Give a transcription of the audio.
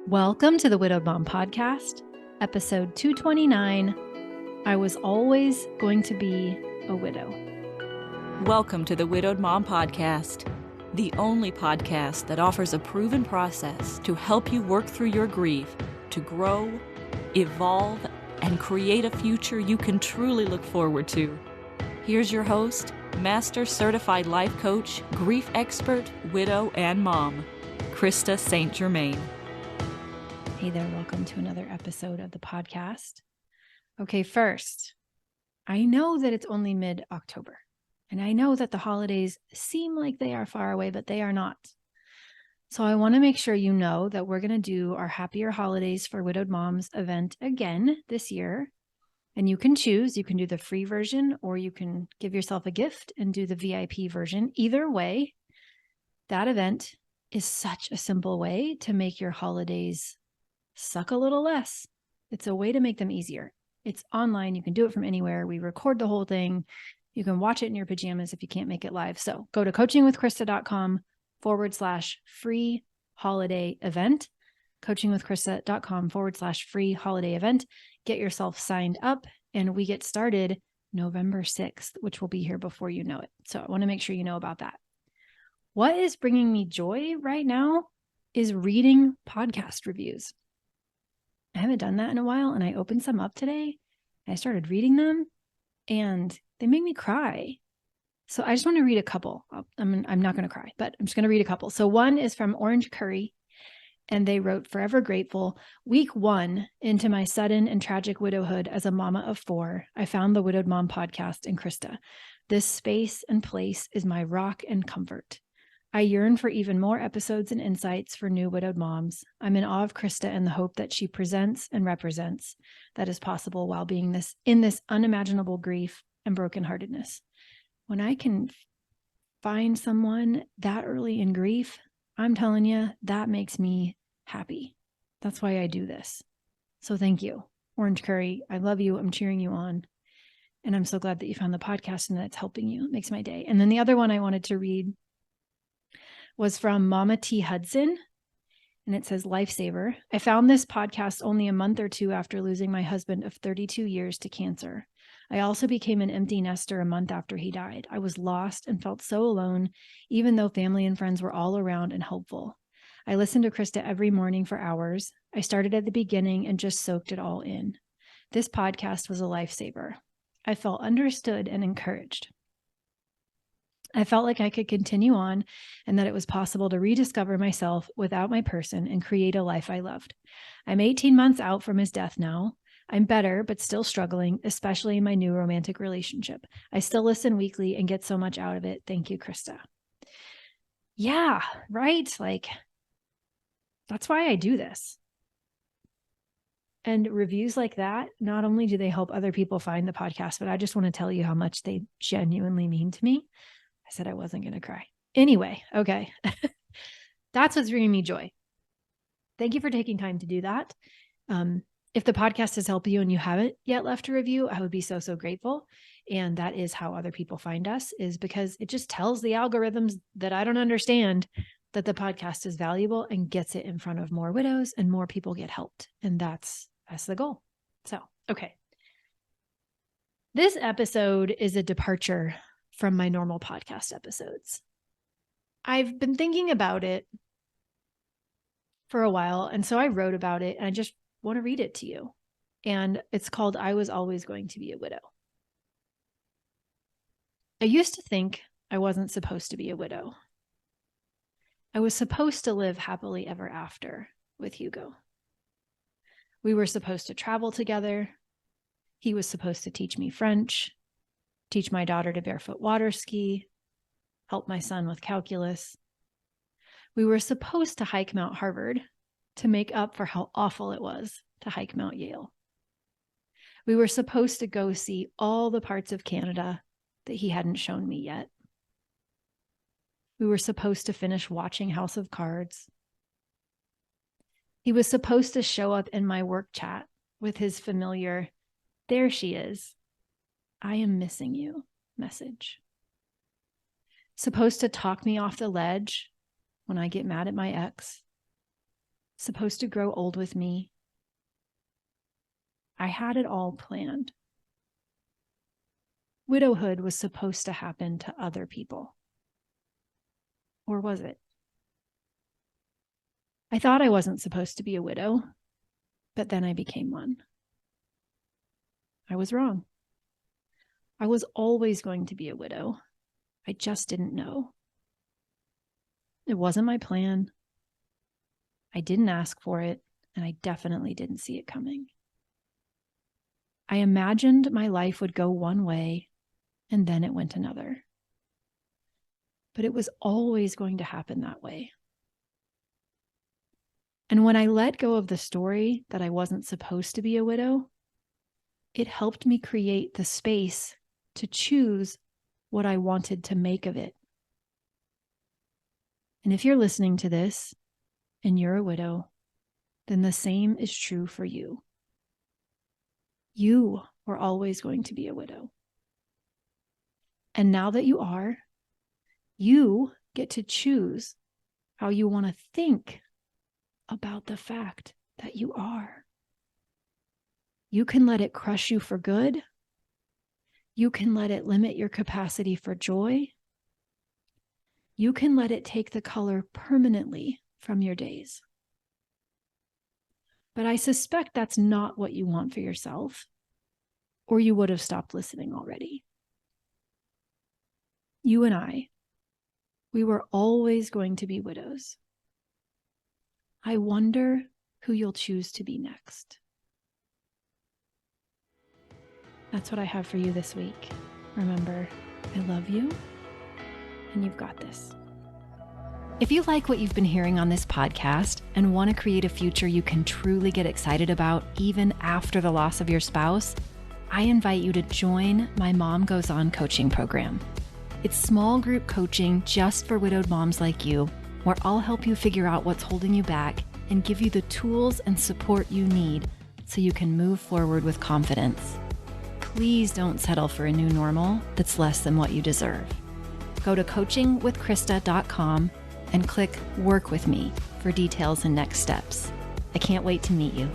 Welcome to the Widowed Mom Podcast, episode 229. I was always going to be a widow. Welcome to the Widowed Mom Podcast, the only podcast that offers a proven process to help you work through your grief, to grow, evolve, and create a future you can truly look forward to. Here's your host, Master Certified Life Coach, Grief Expert, Widow, and Mom, Krista St-Germain. Hey there, welcome to another episode of the podcast. Okay, first, I know that it's only mid-October, and I know that the holidays seem like they are far away, but they are not. So I want to make sure you know that we're going to do our Happier Holidays for Widowed Moms event again this year. And you can choose, you can do the free version, or you can give yourself a gift and do the VIP version. Either way, that event is such a simple way to make your holidays suck a little less. It's a way to make them easier. It's online. You can do it from anywhere. We record the whole thing. You can watch it in your pajamas if you can't make it live. So go to coachingwithkrista.com/free holiday event, coachingwithkrista.com/free holiday event. Get yourself signed up and we get started November 6th, which will be here before you know it. So I want to make sure you know about that. What is bringing me joy right now is reading podcast reviews. I haven't done that in a while, and I opened some up today. I started reading them, and they make me cry. So I just want to read a couple. I'm not going to cry, but I'm just going to read a couple. So one is from Orange Curry, and they wrote, "Forever grateful. Week 1 into my sudden and tragic widowhood as a mama of 4, I found the Widowed Mom podcast and Krista. This space and place is my rock and comfort. I yearn for even more episodes and insights for new widowed moms. I'm in awe of Krista and the hope that she presents and represents that is possible while being in this unimaginable grief and brokenheartedness. When I can find someone that early in grief, I'm telling you, that makes me happy. That's why I do this. So thank you, Orange Curry. I love you. I'm cheering you on. And I'm so glad that you found the podcast and that it's helping you. It makes my day." And then the other one I wanted to read was from Mama T. Hudson, and it says, "Lifesaver. I found this podcast only a month or two after losing my husband of 32 years to cancer. I also became an empty nester a month after he died. I was lost and felt so alone, even though family and friends were all around and helpful. I listened to Krista every morning for hours. I started at the beginning and just soaked it all in. This podcast was a lifesaver. I felt understood and encouraged. I felt like I could continue on and that it was possible to rediscover myself without my person and create a life I loved. I'm 18 months out from his death now. I'm better, but still struggling, especially in my new romantic relationship. I still listen weekly and get so much out of it. Thank you, Krista." Yeah, right? Like, that's why I do this. And reviews like that, not only do they help other people find the podcast, but I just want to tell you how much they genuinely mean to me. I said I wasn't going to cry. Anyway, okay. That's what's bringing me joy. Thank you for taking time to do that. If the podcast has helped you and you haven't yet left a review, I would be so, so grateful. And that is how other people find us, is because it just tells the algorithms that I don't understand that the podcast is valuable and gets it in front of more widows and more people get helped. And that's the goal. So, okay. This episode is a departure from my normal podcast episodes. I've been thinking about it for a while, and so I wrote about it, and I just want to read it to you. And it's called "I Was Always Going to Be a Widow." I used to think I wasn't supposed to be a widow. I was supposed to live happily ever after with Hugo. We were supposed to travel together. He was supposed to teach me French, teach my daughter to barefoot water ski, help my son with calculus. We were supposed to hike Mount Harvard to make up for how awful it was to hike Mount Yale. We were supposed to go see all the parts of Canada that he hadn't shown me yet. We were supposed to finish watching House of Cards. He was supposed to show up in my work chat with his familiar, "There she is. I am missing you" message. Supposed to talk me off the ledge when I get mad at my ex. supposed to grow old with me. I had it all planned. Widowhood was supposed to happen to other people. Or was it? I thought I wasn't supposed to be a widow, but then I became one. I was wrong. I was always going to be a widow. I just didn't know. It wasn't my plan. I didn't ask for it, and I definitely didn't see it coming. I imagined my life would go one way, and then it went another. But it was always going to happen that way. And when I let go of the story that I wasn't supposed to be a widow, it helped me create the space to choose what I wanted to make of it. And if you're listening to this and you're a widow, then the same is true for you. You were always going to be a widow. And now that you are, you get to choose how you want to think about the fact that you are. You can let it crush you for good. You can let it limit your capacity for joy. You can let it take the color permanently from your days. But I suspect that's not what you want for yourself, or you would have stopped listening already. You and I, we were always going to be widows. I wonder who you'll choose to be next. That's what I have for you this week. Remember, I love you, and you've got this. If you like what you've been hearing on this podcast and want to create a future you can truly get excited about even after the loss of your spouse, I invite you to join my Mom Goes On coaching program. It's small group coaching just for widowed moms like you, where I'll help you figure out what's holding you back and give you the tools and support you need so you can move forward with confidence. Please don't settle for a new normal that's less than what you deserve. Go to coachingwithkrista.com and click Work With Me for details and next steps. I can't wait to meet you.